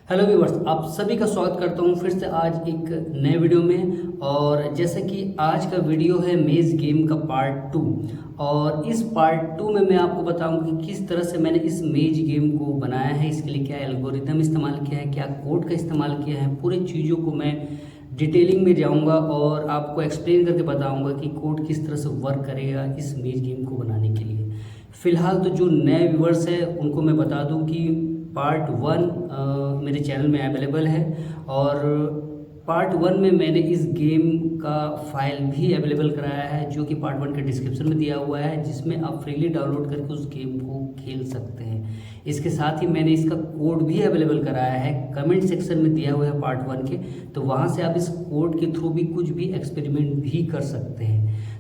Hello viewers, आप सभी का स्वागत करता हूं फिर से आज एक नए वीडियो में। और जैसे कि आज का वीडियो है मेज गेम का पार्ट 2। और इस पार्ट 2 में मैं आपको बताऊंगा कि किस तरह से मैंने इस मेज गेम को बनाया है, इसके लिए क्या एल्गोरिदम इस्तेमाल किया है, क्या कोड का इस्तेमाल किया है। पूरी चीज़ों को मैं डिटेलिंग में जाऊंगा और आपको एक्सप्लेन करके बताऊंगा कि कोड किस तरह से वर्क करेगा इस मेज गेम को बनाने के लिए। फ़िलहाल तो जो नए व्यूअर्स हैं उनको मैं बता दूं कि पार्ट 1 मेरे चैनल में अवेलेबल है। और पार्ट 1 में मैंने इस गेम का फाइल भी अवेलेबल कराया है, जो कि पार्ट 1 के डिस्क्रिप्शन में दिया हुआ है, जिसमें आप फ्रीली डाउनलोड करके उस गेम को खेल सकते हैं। इसके साथ ही मैंने इसका कोड भी अवेलेबल कराया है, कमेंट सेक्शन में दिया हुआ है पार्ट 1 के, तो वहाँ से आप इस कोड के थ्रू भी कुछ भी एक्सपेरिमेंट भी कर सकते हैं।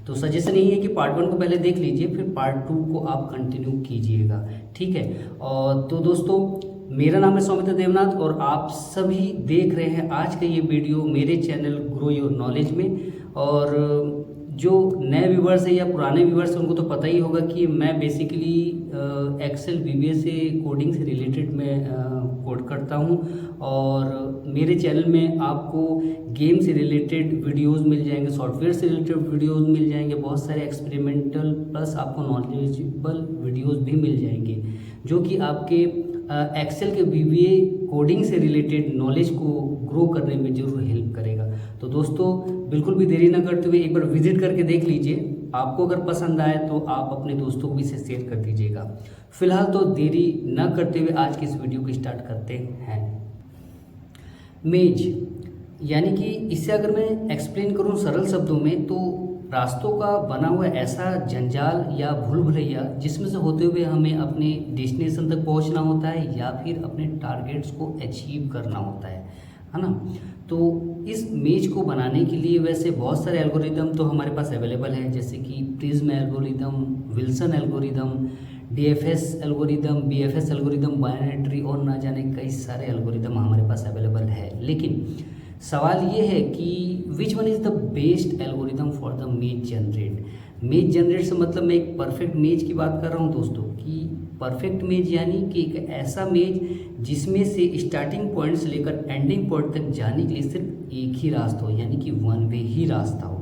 तो सजेशन यही है कि पार्ट 1 को पहले देख लीजिए, फिर पार्ट 2 को आप कंटिन्यू कीजिएगा, ठीक है। और तो दोस्तों, मेरा नाम है सौमित्र देवनाथ और आप सभी देख रहे हैं आज का ये वीडियो मेरे चैनल ग्रो योर नॉलेज में। और जो नए व्यूवर्स हैं या पुराने व्यूवर्स हैं उनको तो पता ही होगा कि मैं बेसिकली एक्सेल वीबीए से कोडिंग से रिलेटेड मैं कोड करता हूँ। और मेरे चैनल में आपको गेम से रिलेटेड वीडियोस मिल जाएंगे, सॉफ्टवेयर से रिलेटेड वीडियोस मिल जाएंगे, बहुत सारे एक्सपेरिमेंटल प्लस आपको नॉलेजेबल वीडियोस भी मिल जाएंगे, जो कि आपके एक्सेल के वीबीए कोडिंग से रिलेटेड नॉलेज को ग्रो करने में ज़रूर हेल्प करेगा। तो दोस्तों, बिल्कुल भी देरी ना करते हुए एक बार विजिट करके देख लीजिए। आपको अगर पसंद आए तो आप अपने दोस्तों को भी इसे शेयर कर दीजिएगा। फिलहाल तो देरी न करते हुए आज की इस वीडियो को स्टार्ट करते हैं। मेज यानी कि इसे अगर मैं एक्सप्लेन करूं सरल शब्दों में तो रास्तों का बना हुआ ऐसा जंजाल या भूल भुलैया जिसमें से होते हुए हमें अपने डेस्टिनेशन तक पहुंचना होता है या फिर अपने टारगेट्स को अचीव करना होता है ना। तो इस मेज को बनाने के लिए वैसे बहुत सारे एल्गोरिदम तो हमारे पास अवेलेबल है, जैसे कि prism algorithm, Wilson algorithm, DFS algorithm, BFS algorithm, binary tree और ना जाने कई सारे एल्गोरिदम हमारे पास अवेलेबल है। लेकिन सवाल ये है कि which one is the best algorithm for the मेज जनरेट। मेज जनरेट से मतलब मैं एक परफेक्ट मेज की बात कर रहा हूँ दोस्तों, कि परफेक्ट मेज यानी कि एक ऐसा मेज जिसमें से स्टार्टिंग पॉइंट से लेकर एंडिंग पॉइंट तक जाने के लिए सिर्फ एक ही रास्ता हो, यानी कि वन वे ही रास्ता हो।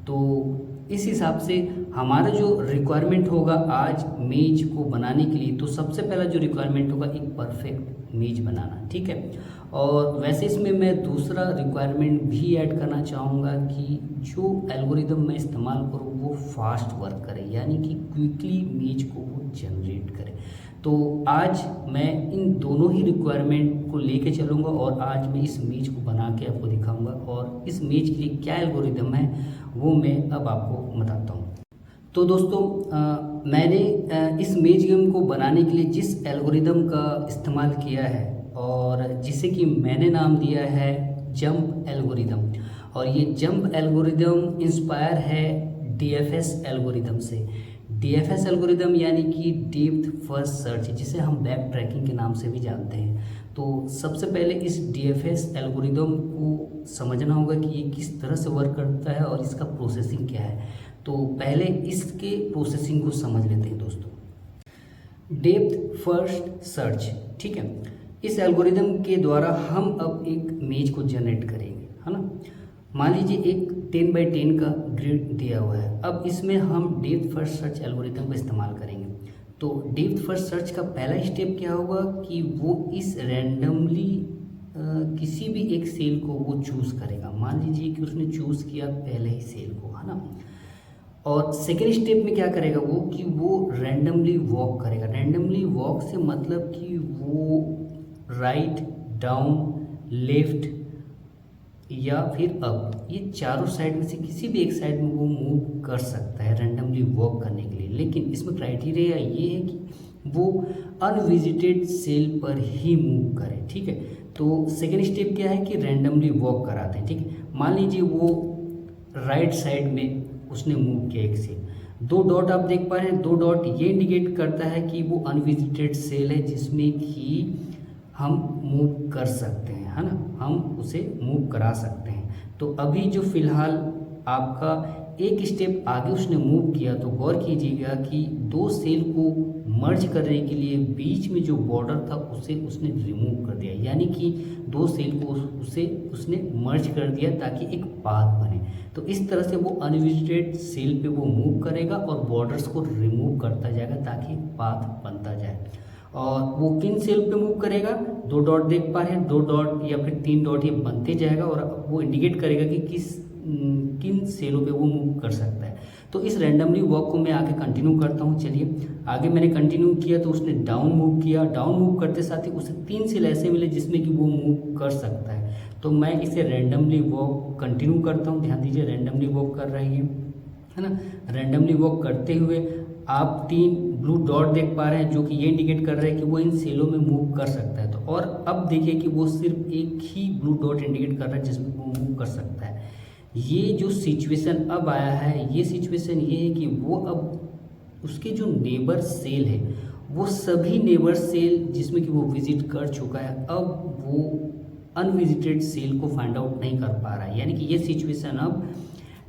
तो इस हिसाब से हमारा जो रिक्वायरमेंट होगा आज मेज को बनाने के लिए, तो सबसे पहला जो रिक्वायरमेंट होगा एक परफेक्ट मेज बनाना, ठीक है। और वैसे इसमें मैं दूसरा रिक्वायरमेंट भी ऐड करना चाहूँगा कि जो एल्गोरिदम मैं इस्तेमाल करूँ वो फास्ट वर्क करे, यानी कि क्विकली मेज को वो जनरेट करे। तो आज मैं इन दोनों ही रिक्वायरमेंट को लेके चलूँगा और आज मैं इस मेज को बना के आपको दिखाऊंगा। और इस मेज के लिए क्या एल्गोरिदम है वो मैं अब आपको बताता हूँ। तो दोस्तों, मैंने इस मेज गेम को बनाने के लिए जिस एल्गोरिदम का इस्तेमाल किया है और जिसे कि मैंने नाम दिया है जंप एल्गोरिदम, और ये जंप एल्गोरिदम इंस्पायर है डीएफएस एल्गोरिदम से। डीएफएस एल्गोरिदम यानी कि डेप्थ फर्स्ट सर्च, जिसे हम बैक ट्रैकिंग के नाम से भी जानते हैं। तो सबसे पहले इस डीएफएस एल्गोरिदम को समझना होगा कि ये किस तरह से वर्क करता है और इसका प्रोसेसिंग क्या है। तो पहले इसके प्रोसेसिंग को समझ लेते हैं दोस्तों। डेप्थ फर्स्ट सर्च, ठीक है। इस एल्गोरिदम के द्वारा हम अब एक मेज को जनरेट करेंगे, है ना। मान लीजिए एक 10 बाई 10 का ग्रिड दिया हुआ है। अब इसमें हम डेप्थ फर्स्ट सर्च एल्गोरिदम का इस्तेमाल करेंगे। तो डेप्थ फर्स्ट सर्च का पहला स्टेप क्या होगा कि वो इस रैंडमली किसी भी एक सेल को वो चूज़ करेगा। मान लीजिए कि उसने चूज़ किया पहले ही सेल को, है ना। और सेकेंड स्टेप में क्या करेगा वो कि वो रैंडमली वॉक करेगा। रैंडमली वॉक से मतलब कि वो राइट, डाउन, लेफ्ट या फिर अप, ये चारों साइड में से किसी भी एक साइड में वो मूव कर सकता है रैंडमली वॉक करने के लिए। लेकिन इसमें क्राइटेरिया ये है कि वो अनविजिटेड सेल पर ही मूव करे, ठीक है। तो सेकेंड स्टेप क्या है कि रैंडमली वॉक कराते हैं, ठीक है। मान लीजिए वो राइट साइड में उसने मूव किया एक सेल, दो डॉट आप देख पा रहे हैं, दो डॉट ये इंडिकेट करता है कि वो अनविजिटेड सेल है जिसमें कि हम मूव कर सकते हैं, है ना, हम उसे मूव करा सकते हैं। तो अभी जो फिलहाल आपका एक स्टेप आगे उसने मूव किया तो गौर कीजिएगा कि दो सेल को मर्ज करने के लिए बीच में जो बॉर्डर था उसे उसने रिमूव कर दिया, यानी कि दो सेल को उसने मर्ज कर दिया ताकि एक पाथ बने। तो इस तरह से वो अनविजिटेड सेल पे वो मूव करेगा और बॉर्डर्स को रिमूव करता जाएगा ताकि पाथ बनता जाए। और वो किन सेल पे मूव करेगा, दो डॉट देख पा रहे हैं, दो डॉट या फिर तीन डॉट ये बनते जाएगा और वो इंडिकेट करेगा कि किन सेलों पे वो मूव कर सकता है। तो इस रैंडमली वॉक को मैं आगे कंटिन्यू करता हूँ। चलिए आगे मैंने कंटिन्यू किया तो उसने डाउन मूव किया, डाउन मूव करते साथ ही उसे तीन सेल ऐसे मिले जिसमें कि वो मूव कर सकता है। तो मैं इसे रैंडमली वॉक कंटिन्यू करता हूँ। ध्यान दीजिए रैंडमली वॉक कर रही है ना। रैंडमली वॉक करते हुए आप तीन ब्लू डॉट देख पा रहे हैं जो कि ये इंडिकेट कर रहे हैं कि वो इन सेलों में मूव कर सकता है। तो और अब देखिए कि वो सिर्फ एक ही ब्लू डॉट इंडिकेट कर रहा है जिसमें वो मूव कर सकता है। ये जो सिचुएशन अब आया है, ये सिचुएशन ये है कि वो अब उसके जो नेबर सेल है वो सभी नेबर सेल जिसमें कि वो विजिट कर चुका है, अब वो अनविजिटेड सेल को फाइंड आउट नहीं कर पा रहा है। यानी कि ये सिचुएशन अब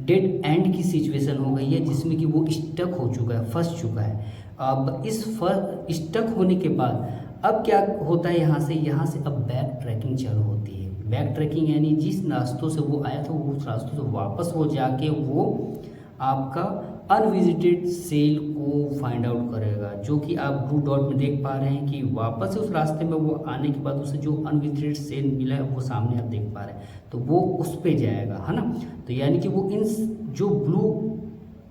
डेड एंड की सिचुएशन हो गई है जिसमें कि वो स्टक हो चुका है, फंस चुका है। अब इस स्टक होने के बाद अब क्या होता है, यहाँ से अब बैक ट्रैकिंग चालू होती है। बैक ट्रैकिंग यानी जिस रास्तों से वो आया था वो उस रास्तों से वापस वो जाके वो आपका अनविजिटेड सेल को फाइंड आउट करेगा, जो कि आप ब्लू डॉट में देख पा रहे हैं कि वापस उस रास्ते में वो आने के बाद उसे जो अनविजिटेड सेल मिला है वो सामने आप देख पा रहे हैं, तो वो उस पे जाएगा, है ना। तो यानी कि वो इन जो ब्लू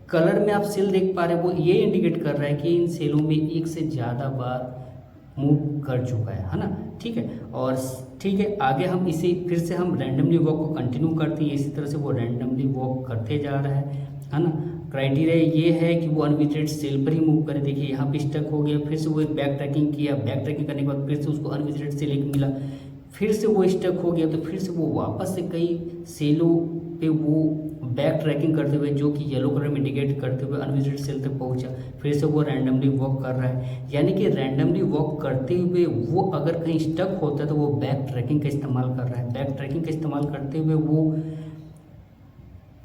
कलर में आप सेल देख पा रहे हैं वो ये इंडिकेट कर रहा है कि इन सेलों में एक से ज़्यादा बार मूव कर चुका है ना। ठीक है, और ठीक है आगे हम इसे फिर से हम रैंडमली वॉक को कंटिन्यू करते हैं। इसी तरह से वो रैंडमली वॉक करते जा रहा है ना। क्राइटेरिया ये है कि वो अनविजिटेड सेल पर ही मूव करे। देखिए यहाँ पे स्टक हो गया, फिर से वो बैक ट्रैकिंग किया, बैक ट्रैकिंग करने के बाद फिर से उसको अनविजिटेड सेल एक मिला, फिर से वो स्टक हो गया, तो फिर से वो वापस से कई सेलों पे वो बैक ट्रैकिंग करते हुए जो कि येलो कलर में इंडिकेट करते हुए अनविजिटेड सेल तक पहुंचा, फिर से वो रैंडमली वॉक कर रहा है। यानी कि रैंडमली वॉक करते हुए वो अगर कहीं स्टक होता है तो वो बैक ट्रैकिंग का इस्तेमाल कर रहा है। बैक ट्रैकिंग का इस्तेमाल करते हुए वो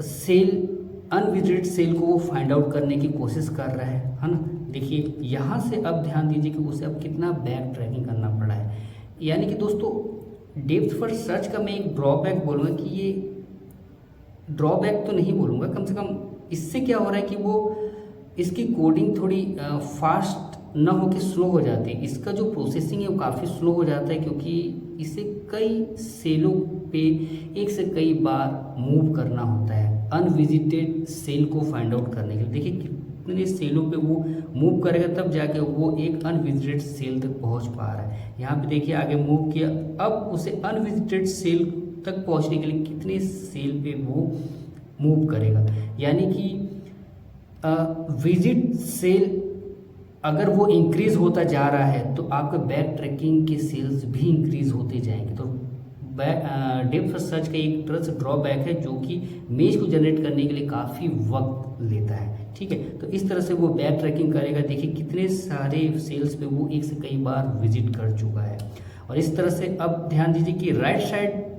सेल अनविजिटेड सेल को वो फाइंड आउट करने की कोशिश कर रहा है ना। देखिए यहाँ से अब ध्यान दीजिए कि उसे अब कितना बैक ट्रैकिंग करना पड़ा है। यानी कि दोस्तों डेप्थ फर्स्ट सर्च का मैं एक ड्रॉबैक बोलूँगा कि ये ड्रॉबैक तो नहीं बोलूँगा, कम से कम इससे क्या हो रहा है कि वो इसकी कोडिंग थोड़ी फास्ट न हो के स्लो हो जाती है। इसका जो प्रोसेसिंग है वो काफ़ी स्लो हो जाता है क्योंकि इसे कई सेलों पे एक से कई बार मूव करना होता है अनविजिटेड सेल को फाइंड आउट करने के लिए। देखिए कितने सेलों पे वो मूव करेगा तब जाके वो एक अनविजिटेड सेल तक पहुंच पा रहा है। यहाँ पे देखिए आगे मूव किया, अब उसे अनविजिटेड सेल तक पहुंचने के लिए कितने सेल पे वो मूव करेगा। यानी कि विजिट सेल अगर वो इंक्रीज होता जा रहा है तो आपके बैक ट्रैकिंग के सेल्स भी इंक्रीज होते जाएंगे। तो डेप्थ फर्स्ट सर्च का एक तरह से ड्रॉबैक है जो कि मेज को जनरेट करने के लिए काफ़ी वक्त लेता है। ठीक है, तो इस तरह से वो बैक ट्रैकिंग करेगा। देखिए कितने सारे सेल्स पे वो एक से कई बार विजिट कर चुका है। और इस तरह से अब ध्यान दीजिए कि राइट साइड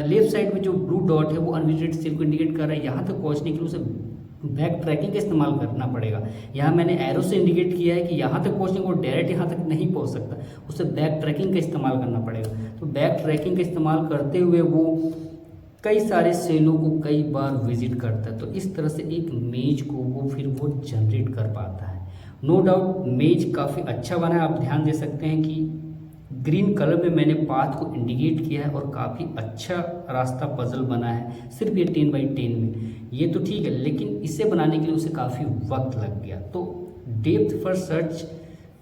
लेफ्ट साइड में जो ब्लू डॉट है वो अनविजिटेड सेल को इंडिकेट कर रहा है। यहाँ तक पहुँचने के लिए उसे बैक ट्रैकिंग का इस्तेमाल करना पड़ेगा। यहाँ मैंने एरो से इंडिकेट किया है कि यहाँ तक पहुँचने को डायरेक्ट यहाँ तक नहीं पहुँच सकता, उसे बैक ट्रैकिंग का इस्तेमाल करना पड़ेगा। तो बैक ट्रैकिंग का इस्तेमाल करते हुए वो कई सारे सेलों को कई बार विजिट करता है। तो इस तरह से एक मेज को वो फिर वो जनरेट कर पाता है। नो डाउट मेज काफ़ी अच्छा बना है। आप ध्यान दे सकते हैं कि ग्रीन कलर में मैंने पाथ को इंडिकेट किया है और काफ़ी अच्छा रास्ता पजल बना है सिर्फ ये 10x10 में। ये तो ठीक है, लेकिन इसे बनाने के लिए उसे काफ़ी वक्त लग गया। तो डेप्थ फर्स्ट सर्च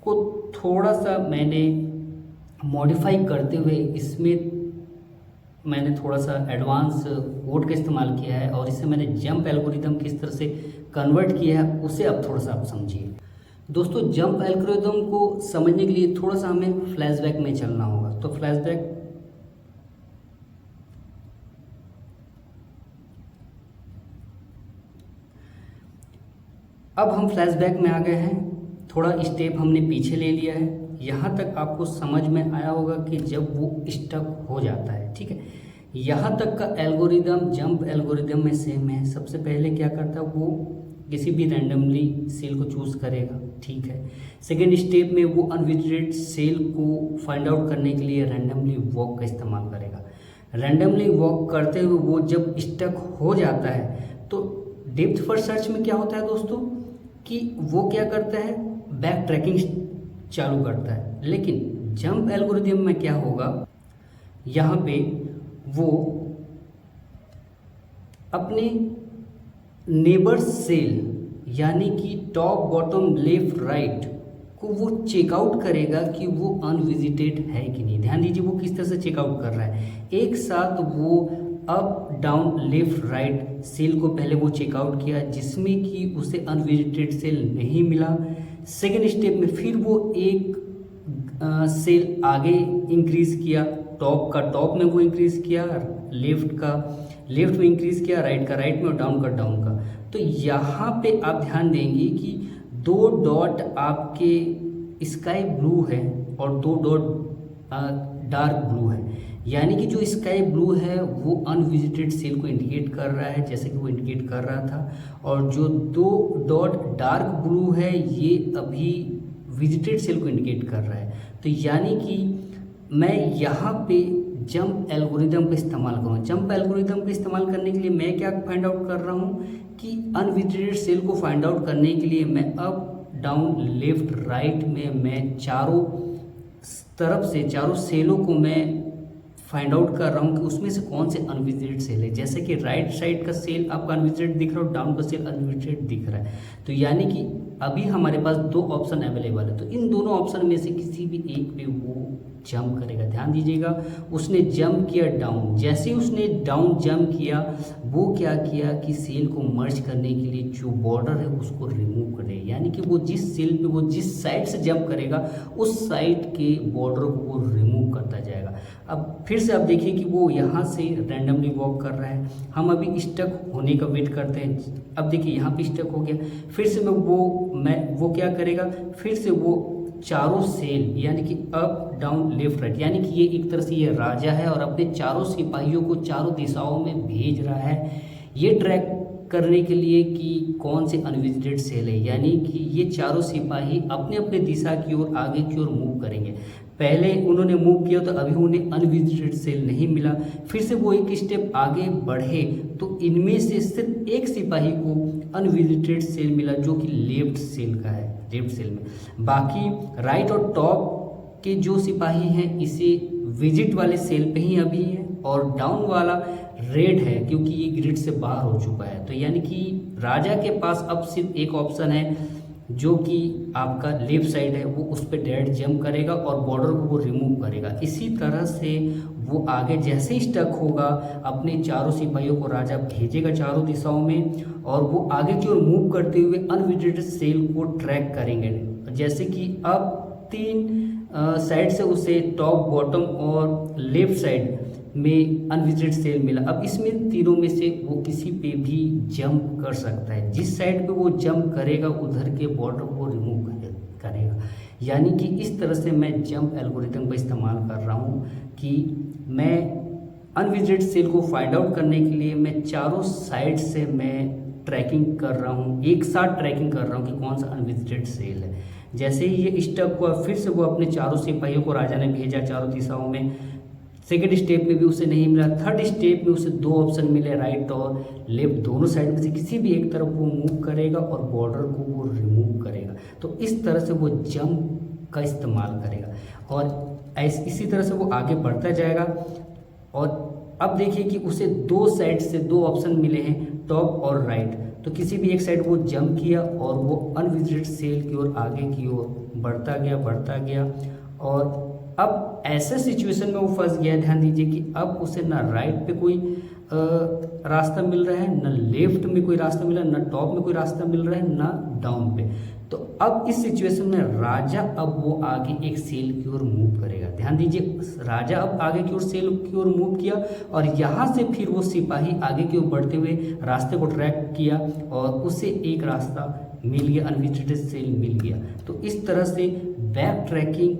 को थोड़ा सा मैंने मॉडिफाई करते हुए इसमें मैंने थोड़ा सा एडवांस कोड का इस्तेमाल किया है और इसे मैंने जंप एल्गोरिदम किस तरह से कन्वर्ट किया है उसे अब थोड़ा सा आप समझिए। दोस्तों जंप एल्गोरिदम को समझने के लिए थोड़ा सा हमें फ्लैशबैक में चलना होगा। तो फ्लैशबैक अब हम फ्लैशबैक में आ गए हैं, थोड़ा स्टेप हमने पीछे ले लिया है। यहाँ तक आपको समझ में आया होगा कि जब वो स्टक हो जाता है, ठीक है, यहाँ तक का एल्गोरिदम जंप एल्गोरिदम में सेम है। सबसे पहले क्या करता है, वो किसी भी रैंडमली सेल को चूज़ करेगा, ठीक है। सेकेंड स्टेप में वो अनविजिटेड सेल को फाइंड आउट करने के लिए रैंडमली वॉक का इस्तेमाल करेगा। रैंडमली वॉक करते हुए वो जब स्टक हो जाता है तो डेप्थ फर्स्ट सर्च में क्या होता है दोस्तों कि वो क्या करता है, बैक ट्रैकिंग चालू करता है। लेकिन जंप एल्गोरिदम में क्या होगा, यहाँ पे वो अपने नेबर सेल यानी कि टॉप बॉटम लेफ्ट राइट को वो चेकआउट करेगा कि वो अनविजिटेड है कि नहीं। ध्यान दीजिए वो किस तरह से चेकआउट कर रहा है। एक साथ वो up down left right cell को पहले वो चेकआउट किया जिसमें कि उसे अनविजिटेड सेल नहीं मिला। सेकेंड स्टेप में फिर वो एक सेल आगे इंक्रीज किया, टॉप का टॉप में वो इंक्रीज किया, लेफ्ट का लेफ्ट में इंक्रीज किया, राइट का राइट में और डाउन का डाउन का। तो यहाँ पे आप ध्यान देंगे कि दो डॉट आपके स्काई ब्लू है और दो डॉट डार्क ब्लू है, यानी कि जो स्काई ब्लू है वो अनविजिटेड सेल को इंडिकेट कर रहा है जैसे कि वो इंडिकेट कर रहा था, और जो दो डॉट डार्क ब्लू है ये अभी विजिटेड सेल को इंडिकेट कर रहा है। तो यानी कि मैं यहाँ पे जंप एल्गोरिदम का इस्तेमाल करूँ। जंप एल्गोरिदम का इस्तेमाल करने के लिए मैं क्या फाइंड आउट कर रहा हूँ कि अनविजिटेड सेल को फाइंड आउट करने के लिए मैं अप डाउन लेफ्ट राइट में मैं चारों तरफ से चारों सेलों को मैं फाइंड आउट कर रहा हूँ कि उसमें से कौन से अनविजिटेड सेल है। जैसे कि राइट साइड का सेल आपका अनविजिटेड दिख रहा है और डाउन का सेल अनविजिटेड दिख रहा है। तो यानी कि अभी हमारे पास दो ऑप्शन अवेलेबल है, तो इन दोनों ऑप्शन में से किसी भी एक पे वो जंप करेगा। ध्यान दीजिएगा उसने जंप किया डाउन, जैसे ही उसने डाउन जंप किया वो क्या किया कि सेल को मर्ज करने के लिए जो बॉर्डर है उसको रिमूव करे, यानी कि वो जिस सेल पे वो जिस साइड से जंप करेगा उस साइड के बॉर्डर को वो रिमूव करता जाएगा। अब फिर से आप देखिए कि वो यहाँ से रैंडमली वॉक कर रहा है। हम अभी स्टक होने का वेट करते हैं। अब देखिए यहाँ पे स्टक हो गया, फिर से वो क्या करेगा, फिर से वो चारों सेल यानी कि अप डाउन लेफ्ट राइट, यानी कि ये एक तरह से ये राजा है और अपने चारों सिपाहियों को चारों दिशाओं में भेज रहा है ये ट्रैक करने के लिए कि कौन से अनविजिटेड सेल है, यानी कि ये चारों सिपाही अपने अपने दिशा की ओर आगे की ओर मूव करेंगे। पहले उन्होंने मूव किया तो अभी उन्हें अनविजिटेड सेल नहीं मिला, फिर से वो एक स्टेप आगे बढ़े तो इनमें से सिर्फ एक सिपाही को अनविजिटेड सेल मिला जो कि लेफ्ट सेल का है, लेफ्ट सेल में। बाकी राइट और टॉप के जो सिपाही हैं इसे विजिट वाले सेल पे ही अभी है, और डाउन वाला रेड है क्योंकि ये ग्रिड से बाहर हो चुका है। तो यानी कि राजा के पास अब सिर्फ एक ऑप्शन है जो कि आपका लेफ्ट साइड है, वो उस पर डायरेक्ट जंप करेगा और बॉर्डर को वो रिमूव करेगा। इसी तरह से वो आगे जैसे ही स्टक होगा अपने चारों सिपाहियों को राजा भेजेगा चारों दिशाओं में, और वो आगे की ओर मूव करते हुए अनविजिटेड सेल को ट्रैक करेंगे। जैसे कि अब तीन साइड से उसे टॉप बॉटम और लेफ्ट साइड में अनविजिटेड सेल मिला। अब इसमें तीनों में से वो किसी पे भी जंप कर सकता है, जिस साइड पे वो जंप करेगा उधर के बॉर्डर को रिमूव करेगा। यानी कि इस तरह से मैं जंप एल्गोरिथम का इस्तेमाल कर रहा हूँ कि मैं अनविजिटेड सेल को फाइंड आउट करने के लिए मैं चारों साइड से मैं ट्रैकिंग कर रहा हूँ, एक साथ ट्रैकिंग कर रहा हूँ कि कौन सा अनविजिटेड सेल है। जैसे ही ये स्टक हुआ फिर से वो अपने चारों सिपाहियों को राजा ने भेजा चारों दिशाओं में। सेकेंड स्टेप में भी उसे नहीं मिला, थर्ड स्टेप में उसे दो ऑप्शन मिले राइट और लेफ्ट, दोनों साइड में से किसी भी एक तरफ वो मूव करेगा और बॉर्डर को वो रिमूव करेगा। तो इस तरह से वो जंप का इस्तेमाल करेगा और इसी तरह से वो आगे बढ़ता जाएगा। और अब देखिए कि उसे दो साइड से दो ऑप्शन मिले हैं टॉप और राइट, तो किसी भी एक साइड वो जंप किया और वो अनविजिटेड सेल की ओर आगे की ओर बढ़ता गया। और अब ऐसे सिचुएशन में वो फंस गया, ध्यान दीजिए कि अब उसे ना राइट पे कोई रास्ता मिल रहा है, ना लेफ्ट में कोई रास्ता मिल रहा है, ना टॉप में कोई रास्ता मिल रहा है, ना डाउन पे। तो अब इस सिचुएशन में राजा अब वो आगे एक सेल की ओर मूव करेगा। ध्यान दीजिए राजा अब आगे की ओर सेल की ओर मूव किया और यहाँ से फिर वो सिपाही आगे की ओर बढ़ते हुए रास्ते को ट्रैक किया और उसे एक रास्ता मिल गया, अनविजिटेड सेल मिल गया। तो इस तरह से बैक ट्रैकिंग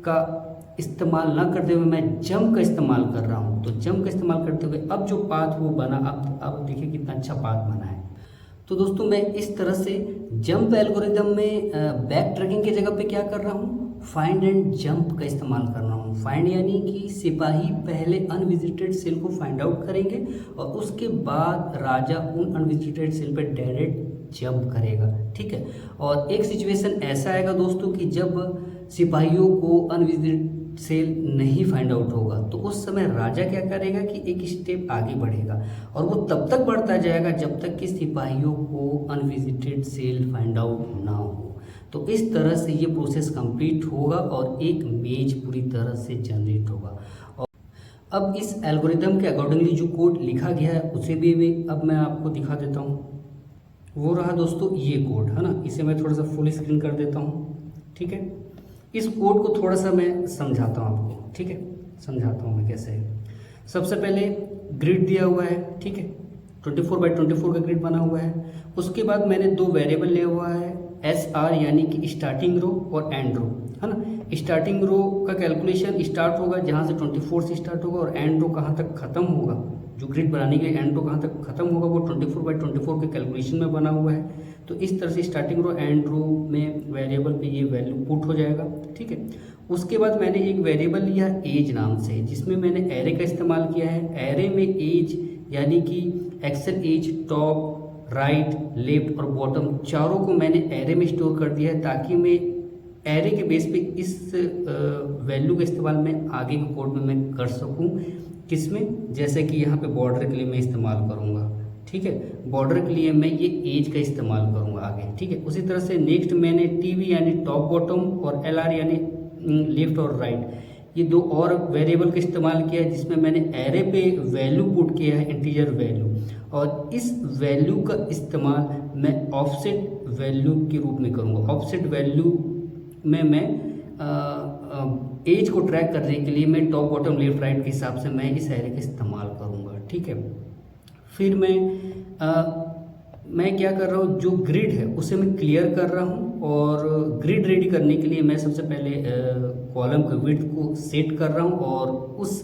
का इस्तेमाल ना करते हुए मैं जंप का इस्तेमाल कर रहा हूँ। तो जंप का इस्तेमाल करते हुए अब जो पाथ वो बना, अब देखिए कितना अच्छा पाथ बना है। तो दोस्तों मैं इस तरह से जंप एल्गोरिदम में बैक ट्रैकिंग की जगह पे क्या कर रहा हूँ, फाइंड एंड जंप का इस्तेमाल कर रहा हूँ। फाइंड यानी कि सिपाही पहले अनविजिटेड सेल को फाइंड आउट करेंगे और उसके बाद राजा उन अनविजिटेड सेल पे डायरेक्ट जंप करेगा, ठीक है। और एक सिचुएशन ऐसा आएगा दोस्तों कि जब सिपाहियों को अनविजिटेड सेल नहीं फाइंड आउट होगा, तो उस समय राजा क्या करेगा कि एक स्टेप आगे बढ़ेगा और वो तब तक बढ़ता जाएगा जब तक कि सिपाहियों को अनविजिटेड सेल फाइंड आउट ना हो। तो इस तरह से ये प्रोसेस कंप्लीट होगा और एक मेज पूरी तरह से जनरेट होगा। और अब इस एल्गोरिदम के अकॉर्डिंगली जो कोड लिखा गया है उसे भी अब मैं आपको दिखा देता हूँ। वो रहा दोस्तों ये कोड, है ना। इसे मैं थोड़ा सा फुल स्क्रीन कर देता हूँ, ठीक है। इस कोड को थोड़ा सा मैं समझाता हूँ आपको, ठीक है। समझाता हूँ मैं कैसे है। सबसे पहले ग्रिड दिया हुआ है, ठीक है। 24x24 का ग्रिड बना हुआ है। उसके बाद मैंने दो वेरिएबल लिया हुआ है, SR यानी कि स्टार्टिंग रो और एंड रो, है ना। स्टार्टिंग रो का कैलकुलेशन स्टार्ट होगा जहाँ से 24 से स्टार्ट होगा और एंड रो कहाँ तक खत्म होगा, जो ग्रिड बनाने के लिए एंड रो कहाँ तक खत्म होगा वो 24x24 के कैलकुलेशन में बना हुआ है। तो इस तरह से स्टार्टिंग रो एंड रो में वेरिएबल पे ये वैल्यू पुट हो जाएगा, ठीक है। उसके बाद मैंने एक वेरिएबल लिया एज नाम से, जिसमें मैंने एरे का इस्तेमाल किया है। एरे में एज यानी कि Excel edge, top, right, left और बॉटम चारों को मैंने एरे में स्टोर कर दिया है ताकि मैं एरे के बेस पे इस वैल्यू का इस्तेमाल मैं आगे के कोड में मैं कर सकूं। किसमें, जैसे कि यहाँ पे बॉर्डर के लिए मैं इस्तेमाल करूँगा, ठीक है। बॉर्डर के लिए मैं ये एज का इस्तेमाल करूँगा आगे, ठीक है। उसी तरह से नेक्स्ट मैंने टीवी यानी टॉप बॉटम और LR यानी लेफ्ट और राइट, ये दो और वेरिएबल का इस्तेमाल किया है जिसमें मैंने एरे पे वैल्यू पुट किया है, इंटीजर वैल्यू। और इस वैल्यू का इस्तेमाल मैं ऑफसेट वैल्यू के रूप में करूँगा। ऑफसेट वैल्यू में मैं एज को ट्रैक करने के लिए मैं टॉप बॉटम लेफ्ट राइट के हिसाब से मैं इस एरे का इस्तेमाल करूँगा, ठीक है। फिर मैं क्या कर रहा हूँ, जो ग्रिड है उसे मैं क्लियर कर रहा हूँ और ग्रिड रेडी करने के लिए मैं सबसे पहले कॉलम के विड्थ को सेट कर रहा हूँ और उस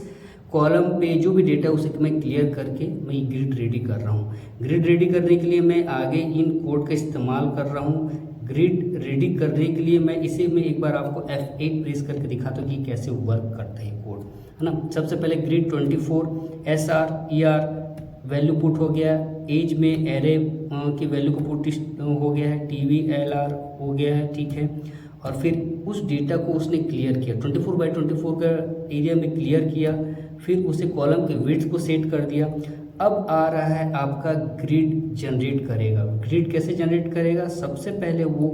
कॉलम पे जो भी डेटा है उसे मैं क्लियर करके मैं ये ग्रिड रेडी कर रहा हूँ। ग्रिड रेडी करने के लिए मैं आगे इन कोड का इस्तेमाल कर रहा हूँ। ग्रिड रेडी करने के लिए मैं एक बार आपको F8 प्रेस करके दिखाता हूँ कि कैसे वर्क करता है कोड, है ना। सबसे पहले grid 24 SR ER value put हो गया, एज में एरे की वैल्यू को पुट हो गया है, TV LR हो गया है, ठीक है। और फिर उस डेटा को उसने क्लियर किया, 24x24 का एरिया में क्लियर किया। फिर उसे कॉलम के विड्थ को सेट कर दिया। अब आ रहा है आपका ग्रिड जनरेट करेगा। ग्रिड कैसे जनरेट करेगा, सबसे पहले वो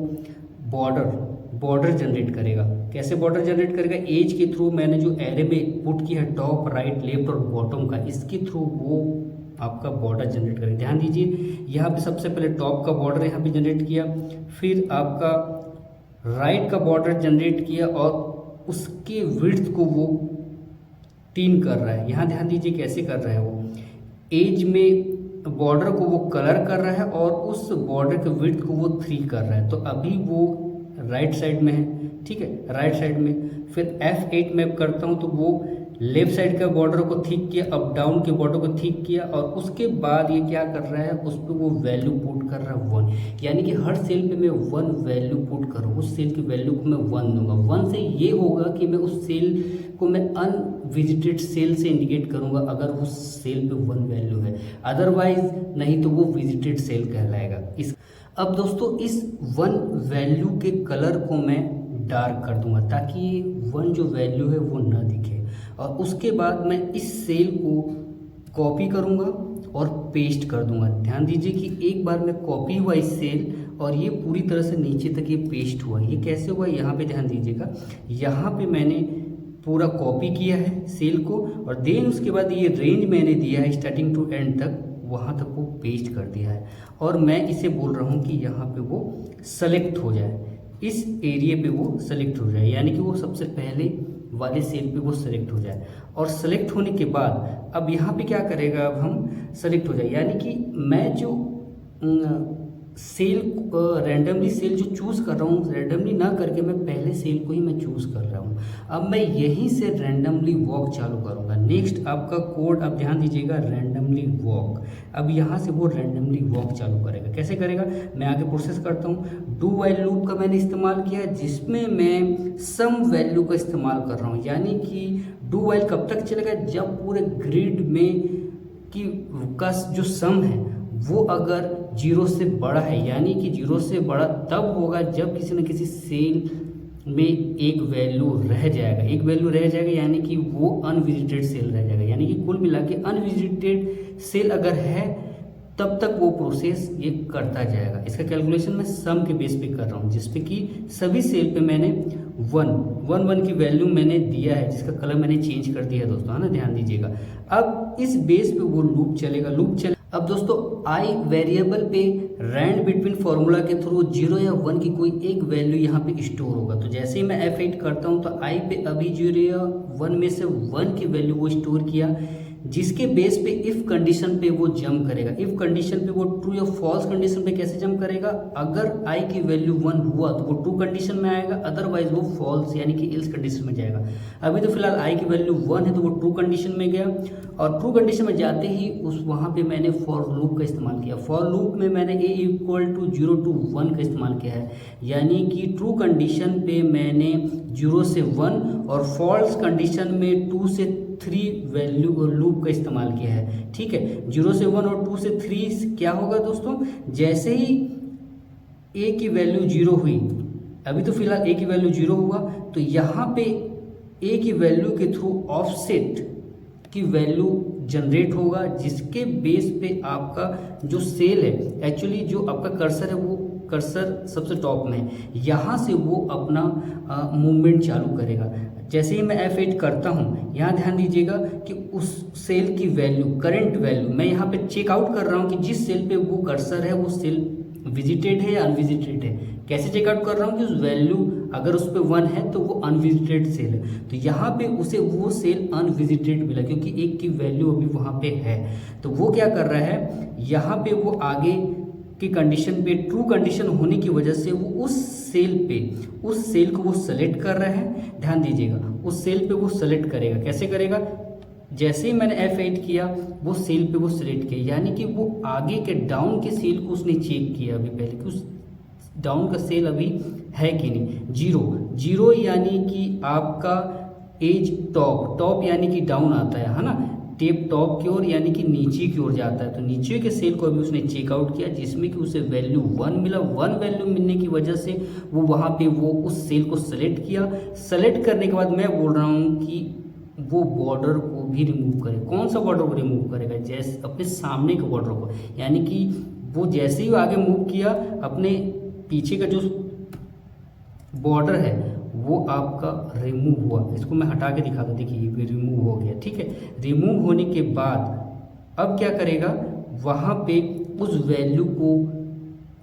बॉर्डर जनरेट करेगा। कैसे बॉर्डर जनरेट करेगा, एज के थ्रू मैंने जो एरे में पुट किया है टॉप, राइट, लेफ्ट और बॉटम का, इसके थ्रू वो आपका बॉर्डर जनरेट करेगा। ध्यान दीजिए, यहाँ पे सबसे पहले टॉप का बॉर्डर यहाँ पे जनरेट किया, फिर आपका राइट का बॉर्डर जनरेट किया और उसके विड्थ को वो 3 कर रहा है। यहाँ ध्यान दीजिए कैसे कर रहा है, वो एज में बॉर्डर को वो कलर कर रहा है और उस बॉर्डर के विड्थ को वो 3 कर रहा है। तो अभी वो राइट साइड में है, ठीक है, राइट साइड में। फिर F8 में करता हूँ तो वो लेफ्ट साइड का बॉर्डर को थिक किया, अप डाउन के बॉर्डर को थिक किया और उसके बाद ये क्या कर रहा है, उस पर वो वैल्यू पुट कर रहा है 1, यानी कि हर सेल पे मैं 1 वैल्यू पुट करूँ, उस सेल की वैल्यू को मैं 1 दूंगा। 1 से ये होगा कि मैं उस सेल को मैं अनविजिटेड सेल से इंडिकेट करूंगा अगर उस सेल पे 1 वैल्यू है, अदरवाइज नहीं तो वो विजिटेड सेल कहलाएगा। अब दोस्तों इस 1 वैल्यू के कलर को मैं डार्क कर दूंगा ताकि 1 जो वैल्यू है वो ना दिखे। और उसके बाद मैं इस सेल को कॉपी करूंगा और पेस्ट कर दूंगा। ध्यान दीजिए कि एक बार में कॉपी हुआ इस सेल और ये पूरी तरह से नीचे तक ये पेस्ट हुआ। ये कैसे हुआ, यहाँ पे ध्यान दीजिएगा, यहाँ पे मैंने पूरा कॉपी किया है सेल को और देन उसके बाद ये रेंज मैंने दिया है स्टार्टिंग टू एंड तक, वहाँ तक वो पेस्ट कर दिया है। और मैं इसे बोल रहा हूँ कि यहाँ पे वो सेलेक्ट हो जाए, इस एरिया पे वो सेलेक्ट हो जाए, यानी कि वो सबसे पहले वाले सेल पे वो सेलेक्ट हो जाए। और सेलेक्ट होने के बाद अब यहाँ पे क्या करेगा, अब हम सेलेक्ट हो जाए, यानी कि मैं जो सेल रैंडमली सेल जो चूज़ कर रहा हूँ, रैंडमली ना करके मैं पहले सेल को ही मैं चूज़ कर रहा हूँ। अब मैं यहीं से रैंडमली वॉक चालू करूँगा। नेक्स्ट आपका कोड, अब ध्यान दीजिएगा, रैंडमली वॉक। अब यहाँ से वो रैंडमली वॉक चालू करेगा। कैसे करेगा, मैं आगे प्रोसेस करता हूँ। डू वाइल लूप का मैंने इस्तेमाल किया, जिसमें मैं सम वैल्यू का इस्तेमाल कर रहा हूँ। यानी कि डू वाइल कब तक चलेगा, जब पूरे ग्रिड में की का जो सम है वो अगर 0 से बड़ा है, यानी कि 0 से बड़ा तब होगा जब किसी न किसी सेल में एक वैल्यू रह जाएगा। एक वैल्यू रह जाएगा यानी कि वो अनविजिटेड सेल रह जाएगा। यानी कि कुल मिला के अनविजिटेड सेल अगर है तब तक वो प्रोसेस ये करता जाएगा। इसका कैलकुलेशन मैं सम के बेस पे कर रहा हूँ, जिसपे कि सभी सेल पे मैंने 1 की वैल्यू मैंने दिया है, जिसका कलर मैंने चेंज कर दिया है दोस्तों, है ना, ध्यान दीजिएगा। अब इस बेस पे वो लूप चलेगा। अब दोस्तों आई वेरिएबल पे रैंड बिटवीन फॉर्मूला के थ्रू 0 या 1 की कोई एक वैल्यू यहाँ पे स्टोर होगा। तो जैसे ही मैं F8 करता हूँ तो आई पे अभी 0 या 1 में से 1 की वैल्यू वो स्टोर किया, जिसके बेस पे इफ कंडीशन पे वो जंप करेगा। इफ कंडीशन पे वो ट्रू या फॉल्स कंडीशन पे कैसे जंप करेगा, अगर आई की वैल्यू 1 हुआ तो वो ट्रू कंडीशन में आएगा, अदरवाइज वो फॉल्स यानी कि एल्स कंडीशन में जाएगा। अभी तो फिलहाल आई की वैल्यू 1 है तो वो ट्रू कंडीशन में गया, और ट्रू कंडीशन में जाते ही उस वहाँ पे मैंने फॉर लूप का इस्तेमाल किया। फॉर लूप में मैंने a इक्वल टू 0 to 1 का इस्तेमाल किया है, यानी कि ट्रू कंडीशन पे मैंने 0 से 1 और फॉल्स कंडीशन में 2 से 3 वैल्यू और लूप का इस्तेमाल किया है। ठीक है, 0 से 1 और 2 से 3 क्या होगा दोस्तों, जैसे ही a की वैल्यू 0 हुई, अभी तो फिलहाल a की वैल्यू 0 हुआ, तो यहाँ पे a की वैल्यू के थ्रू ऑफसेट की वैल्यू जनरेट होगा, जिसके बेस पे आपका जो सेल है, एक्चुअली जो आपका कर्सर है वो कर्सर सबसे टॉप में है, यहाँ से वो अपना मूवमेंट चालू करेगा। जैसे ही मैं F8 करता हूँ, यहाँ ध्यान दीजिएगा कि उस सेल की वैल्यू, करंट वैल्यू, मैं यहाँ पे चेकआउट कर रहा हूँ कि जिस सेल पे वो कर्सर है वो सेल विजिटेड है या अनविजिटेड है। कैसे चेकआउट कर रहा हूँ कि उस वैल्यू अगर उस पर 1 है तो वो अनविजिटेड सेल है, तो यहाँ पे उसे वो सेल अनविजिटेड मिला क्योंकि 1 की वैल्यू अभी वहाँ पे है। तो वो क्या कर रहा है, यहाँ पे वो आगे की कंडीशन पे ट्रू कंडीशन होने की वजह से वो उस सेल को वो सेलेक्ट कर रहा है। ध्यान दीजिएगा, उस सेल पे वो सेलेक्ट करेगा। कैसे करेगा, जैसे ही मैंने F8 किया वो सेल पे वो सिलेक्ट किया, यानी कि वो आगे के डाउन के सेल को उसने चेक किया अभी पहले कि उस डाउन का सेल अभी है कि नहीं। 0 यानी कि आपका एज टॉप यानी कि डाउन आता है ना, टेप टॉप की ओर यानी कि नीचे की ओर जाता है, तो नीचे के सेल को अभी उसने चेकआउट किया, जिसमें कि उसे वैल्यू 1 मिला। 1 वैल्यू मिलने की वजह से वो वहाँ पे वो उस सेल को सेलेक्ट किया। सेलेक्ट करने के बाद मैं बोल रहा हूँ कि वो बॉर्डर को भी रिमूव करे। कौन सा बॉर्डर को रिमूव करेगा, जैसे अपने सामने के बॉर्डर को, यानी कि वो जैसे ही आगे मूव किया अपने पीछे का जो बॉर्डर है वो आपका रिमूव हुआ। इसको मैं हटा के दिखा दूँ, देखिए ये रिमूव हो गया। ठीक है, रिमूव होने के बाद अब क्या करेगा, वहाँ पे उस वैल्यू को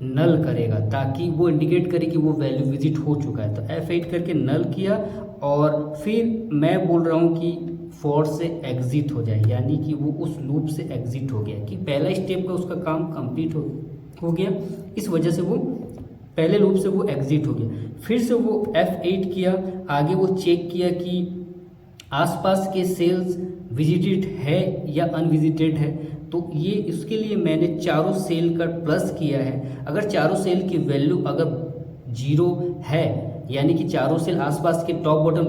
नल करेगा ताकि वो इंडिकेट करे कि वो वैल्यू विजिट हो चुका है। तो F8 करके नल किया, और फिर मैं बोल रहा हूँ कि फॉर से एग्जिट हो जाए, यानी कि वो उस लूप से एग्जिट हो गया, कि पहला स्टेप का उसका काम कंप्लीट हो गया, इस वजह से वो पहले लूप से वो एग्जिट हो गया। फिर से वो F8 किया, आगे वो चेक किया कि आसपास के सेल्स विजिटेड है या अनविजिटेड है। तो ये इसके लिए मैंने चारों सेल का प्लस किया है। अगर चारों सेल की वैल्यू अगर 0 है, यानी कि चारों सेल आसपास के टॉप बॉटम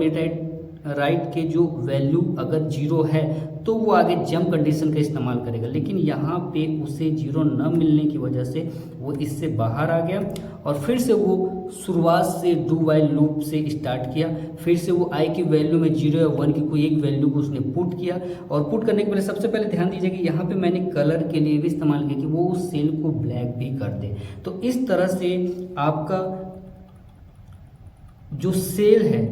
राइट के जो वैल्यू अगर 0 है तो वो आगे जंप कंडीशन का इस्तेमाल करेगा, लेकिन यहाँ पे उसे 0 न मिलने की वजह से वो इससे बाहर आ गया, और फिर से वो शुरुआत से डू वाइल लूप से स्टार्ट किया। फिर से वो आई की वैल्यू में 0 या 1 की कोई एक वैल्यू को उसने पुट किया, और पुट करने के पहले सबसे पहले ध्यान दीजिए कि यहाँ पे मैंने कलर के लिए भी इस्तेमाल किया कि वो उस सेल को ब्लैक भी कर दे। तो इस तरह से आपका जो सेल है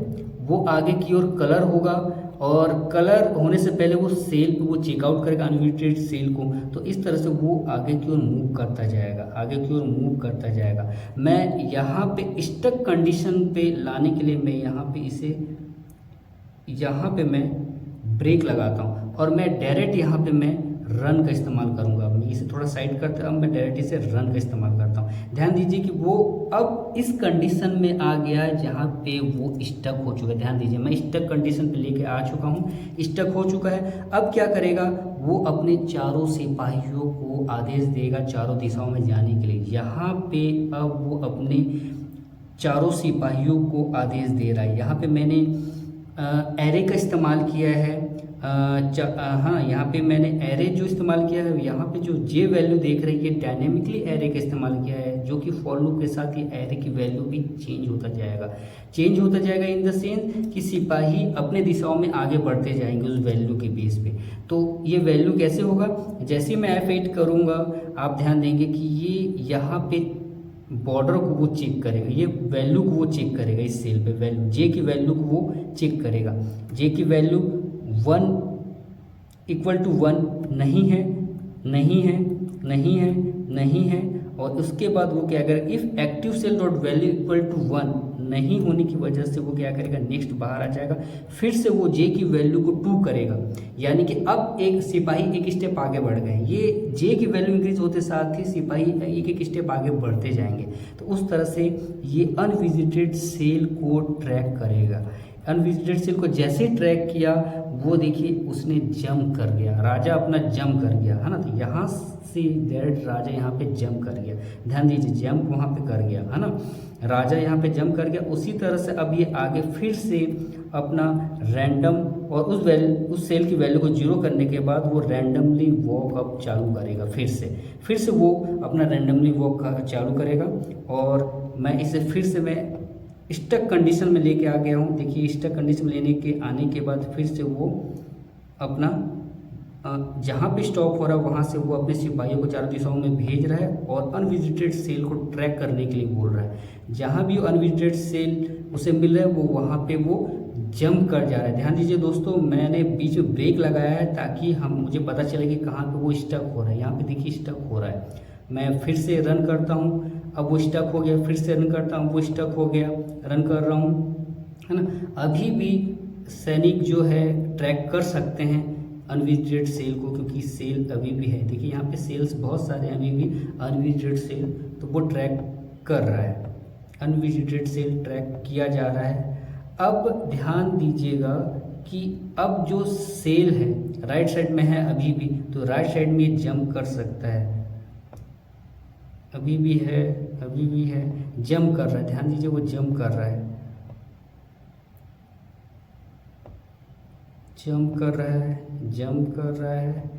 वो आगे की ओर कलर होगा, और कलर होने से पहले वो सेल पे वो चेकआउट करेगा अनविजिटेड सेल को। तो इस तरह से वो आगे की ओर मूव करता जाएगा, आगे की ओर मूव करता जाएगा। मैं यहाँ पे स्टक कंडीशन पे लाने के लिए मैं यहाँ पे मैं ब्रेक लगाता हूँ, और मैं डायरेक्ट यहाँ पे मैं रन का इस्तेमाल करूँगा। अब मैं इसे थोड़ा साइड करते, अब मैं डायरेक्ट इसे रन का इस्तेमाल करता हूँ। ध्यान दीजिए कि वो अब इस कंडीशन में आ गया जहाँ पे वो स्टक हो चुका है। ध्यान दीजिए मैं स्टक कंडीशन पे लेके आ चुका हूँ, स्टक हो चुका है। अब क्या करेगा, वो अपने चारों सिपाहियों को आदेश देगा चारों दिशाओं में जाने के लिए। यहाँ पे अब वो अपने चारों सिपाहियों को आदेश दे रहा है। यहाँ पे मैंने एरे का इस्तेमाल किया है। हाँ, यहाँ पे मैंने एरे जो इस्तेमाल किया है, यहाँ पे जो जे वैल्यू देख रही है डायनेमिकली एरे का इस्तेमाल किया है, जो कि फॉर लूप के साथ ये एरे की वैल्यू भी चेंज होता जाएगा इन द सेंस कि सिपाही अपने दिशाओं में आगे बढ़ते जाएंगे उस वैल्यू के बेस पे। तो ये वैल्यू कैसे होगा, जैसे मैं F8 करूँगा आप ध्यान देंगे कि ये यहाँ पे बॉर्डर को वो चेक करेगा, ये वैल्यू को वो चेक करेगा, इस सेल पे वैल्यू जे की वैल्यू को वो चेक करेगा। जे की वैल्यू 1 = 1 नहीं है, नहीं है, नहीं है, नहीं है। और उसके बाद वो क्या करेगा, if active cell dot value = 1 नहीं होने की वजह से वो क्या करेगा, नेक्स्ट बाहर आ जाएगा। फिर से वो जे की वैल्यू को 2 करेगा, यानी कि अब एक सिपाही एक स्टेप आगे बढ़ गए। ये जे की वैल्यू इंक्रीज होते साथ ही सिपाही एक एक स्टेप आगे बढ़ते जाएंगे। तो उस तरह से ये अनविजिटेड सेल को ट्रैक करेगा। अनविजिटेड सेल को जैसे ट्रैक किया वो देखिए उसने जंप कर गया, राजा अपना जंप कर गया, है ना। तो यहाँ से डायरेक्ट राजा यहाँ पे जंप कर गया। ध्यान दीजिए जंप वहाँ पे कर गया, है ना, राजा यहाँ पे जंप कर गया। उसी तरह से अब ये आगे फिर से अपना रैंडम और उस सेल की वैल्यू को 0 करने के बाद वो रैंडमली वॉक अप चालू करेगा। फिर से वो अपना रैंडमली वॉक चालू करेगा। और मैं इसे फिर से मैं स्टक कंडीशन में लेके आ गया हूँ। देखिए स्टक कंडीशन में आने के बाद फिर से वो अपना जहाँ पे स्टॉप हो रहा है वहाँ से वो अपने सिपाहियों को चारों दिशाओं में भेज रहा है और अनविजिटेड सेल को ट्रैक करने के लिए बोल रहा है। जहाँ भी अनविजिटेड सेल उसे मिल रहा है वो वहाँ पे वो जंप कर जा रहा है। ध्यान दीजिए दोस्तों, मैंने बीच में ब्रेक लगाया है ताकि मुझे पता चले कि कहाँ पे वो स्टक हो रहा है। यहाँ पे देखिए स्टक हो रहा है। मैं फिर से रन करता हूँ, अब वो स्टक हो गया, फिर से रन करता हूँ, वो स्टक हो गया, रन कर रहा हूँ, है ना। अभी भी सैनिक जो है ट्रैक कर सकते हैं अनविजिटेड सेल को, क्योंकि सेल अभी भी है। देखिए यहाँ पे सेल्स बहुत सारे हैं अभी भी अनविजिटेड सेल, तो वो ट्रैक कर रहा है, अनविजिटेड सेल ट्रैक किया जा रहा है। अब ध्यान दीजिएगा कि अब जो सेल है राइट साइड में है अभी भी, तो राइट साइड में जंप कर सकता है, अभी भी है, अभी भी है, जंप कर रहा है। ध्यान दीजिए वो जंप कर रहा है, जंप कर रहा है, जंप कर रहा है,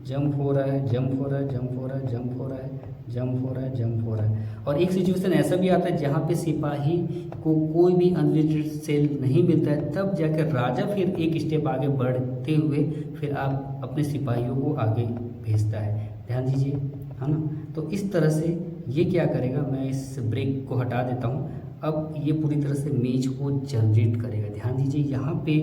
जंप हो रहा है, जंप हो रहा है, जंप हो रहा है, जंप हो रहा है, जंप हो रहा है, जंप हो रहा है। और एक सिचुएशन ऐसा भी आता है जहाँ पे सिपाही को कोई भी अनविजिटेड सेल नहीं मिलता है, तब जाकर राजा फिर एक स्टेप आगे बढ़ते हुए फिर आप अपने सिपाहियों को आगे भेजता है। ध्यान दीजिए, है ना। तो इस तरह से ये क्या करेगा, मैं इस ब्रेक को हटा देता हूँ। अब ये पूरी तरह से मेज को जनरेट करेगा। ध्यान दीजिए यहाँ पे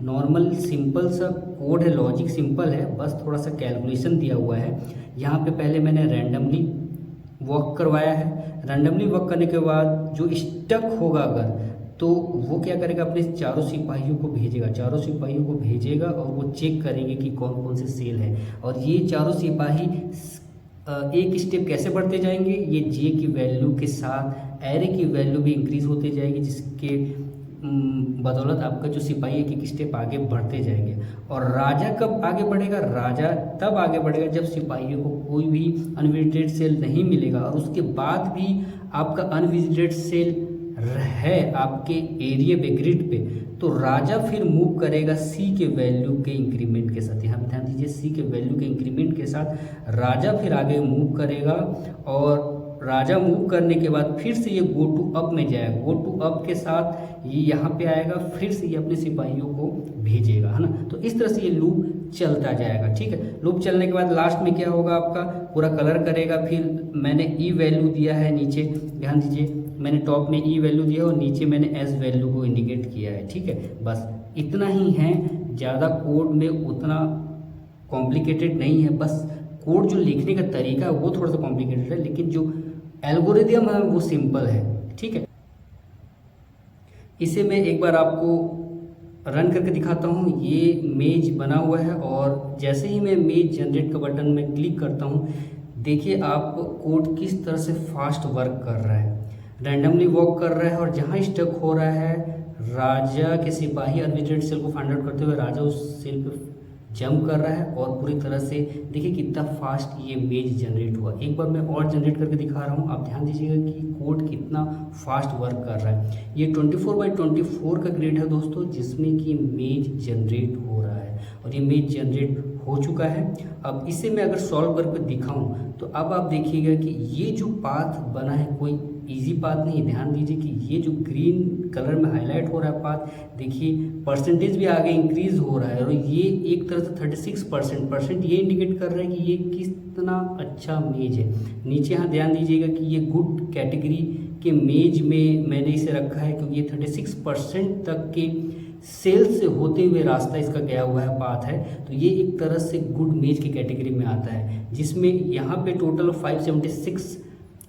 नॉर्मल सिंपल सा कोड है, लॉजिक सिंपल है, बस थोड़ा सा कैलकुलेशन दिया हुआ है। यहाँ पे पहले मैंने रैंडमली वॉक करवाया है। रैंडमली वॉक करने के बाद जो स्टक होगा अगर, तो वो क्या करेगा, अपने चारों सिपाहियों को भेजेगा, चारों सिपाहियों को भेजेगा और वो चेक करेंगे कि कौन कौन से सेल है। और ये चारों सिपाही एक स्टेप कैसे बढ़ते जाएंगे, ये जे की वैल्यू के साथ एरे की वैल्यू भी इंक्रीज होते जाएगी, जिसके बदौलत आपका जो सिपाही एक एक स्टेप आगे बढ़ते जाएंगे। और राजा कब आगे बढ़ेगा, राजा तब आगे बढ़ेगा जब सिपाहियों को कोई भी अनविजिटेड सेल नहीं मिलेगा और उसके बाद भी आपका अनविजिटेड सेल है आपके एरिया पे, ग्रिड पे, तो राजा फिर मूव करेगा सी के वैल्यू के इंक्रीमेंट के साथ। यहाँ पे ध्यान दीजिए, सी के वैल्यू के इंक्रीमेंट के साथ राजा फिर आगे मूव करेगा। और राजा मूव करने के बाद फिर से ये गो टू अप में जाएगा, गो टू अप के साथ ये यहाँ पे आएगा, फिर से ये अपने सिपाहियों को भेजेगा, है ना। तो इस तरह से ये लूप चलता जाएगा, ठीक है। लूप चलने के बाद लास्ट में क्या होगा, आपका पूरा कलर करेगा। फिर मैंने ई वैल्यू दिया है नीचे, ध्यान दीजिए मैंने टॉप में ई वैल्यू दिया और नीचे मैंने एस वैल्यू को इंडिकेट किया है, ठीक है। बस इतना ही है, ज़्यादा कोड में उतना कॉम्प्लिकेटेड नहीं है। बस कोड जो लिखने का तरीका है वो थोड़ा सा कॉम्प्लिकेटेड है, लेकिन जो एल्गोरिदम है वो सिंपल है, ठीक है। इसे मैं एक बार आपको रन करके दिखाता हूँ। ये मेज बना हुआ है और जैसे ही मैं मेज जनरेट का बटन में क्लिक करता हूँ, देखिए आप कोड किस तरह से फास्ट वर्क कर रहा है, रैंडमली वॉक कर रहा है और जहाँ स्टक हो रहा है राजा के सिपाही अनविजिटेड सेल को फाइंड आउट करते हुए राजा उस सेल पे जंप कर रहा है और पूरी तरह से देखिए कितना फास्ट ये मेज जनरेट हुआ। एक बार मैं और जनरेट करके दिखा रहा हूँ, आप ध्यान दीजिएगा कि कोड कितना फास्ट वर्क कर रहा है। ये 24x24 का ग्रिड है दोस्तों, जिसमें कि मेज जनरेट हो रहा है और ये मेज जनरेट हो चुका है। अब इसे मैं अगर सॉल्व करके दिखाऊं तो अब आप देखिएगा कि ये जो पाथ बना है कोई इजी पाथ नहीं। ध्यान दीजिए कि ये जो ग्रीन कलर में हाईलाइट हो रहा है पाथ, देखिए परसेंटेज भी आगे इंक्रीज हो रहा है और ये एक तरह से 36% ये इंडिकेट कर रहा है कि ये कितना अच्छा मेज है। नीचे यहाँ ध्यान दीजिएगा कि ये गुड कैटेगरी के मेज में मैंने इसे रखा है क्योंकि ये 36% तक के सेल्स से होते हुए रास्ता इसका गया हुआ है, पाथ है, तो ये एक तरह से गुड मेज की कैटेगरी में आता है, जिसमें यहाँ पे टोटल 576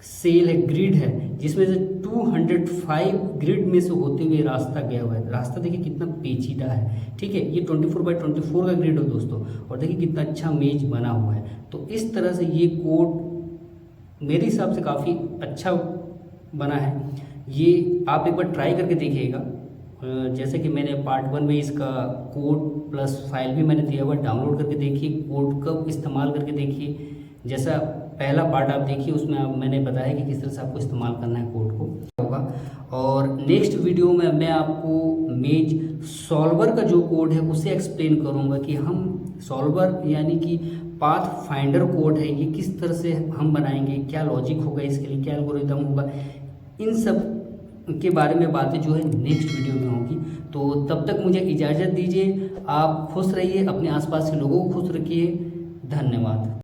सेल है, ग्रिड है, जिसमें से 205 ग्रिड में से होते हुए रास्ता गया हुआ है। रास्ता देखिए कितना पेचीदा है, ठीक है। ये 24x24 का ग्रिड है दोस्तों और देखिए कितना अच्छा मेज बना हुआ है। तो इस तरह से ये कोड मेरे हिसाब से काफ़ी अच्छा बना है। ये आप एक बार ट्राई करके देखिएगा। जैसे कि मैंने पार्ट 1 में इसका कोड प्लस फाइल भी मैंने दिया हुआ, डाउनलोड करके देखिए, कोड का इस्तेमाल करके देखिए। जैसा पहला पार्ट आप देखिए, उसमें मैंने बताया कि किस तरह से आपको इस्तेमाल करना है कोड को होगा। और नेक्स्ट वीडियो में मैं आपको मेज सॉल्वर का जो कोड है उसे एक्सप्लेन करूँगा कि हम सॉल्वर यानी कि पाथ फाइंडर कोड है, ये किस तरह से हम बनाएंगे, क्या लॉजिक होगा इसके लिए, क्या एल्गोरिथम होगा, इन सब के बारे में बातें जो है नेक्स्ट वीडियो में होगी। तो तब तक मुझे इजाज़त दीजिए। आप खुश रहिए, अपने आसपास के लोगों को खुश रखिए। धन्यवाद।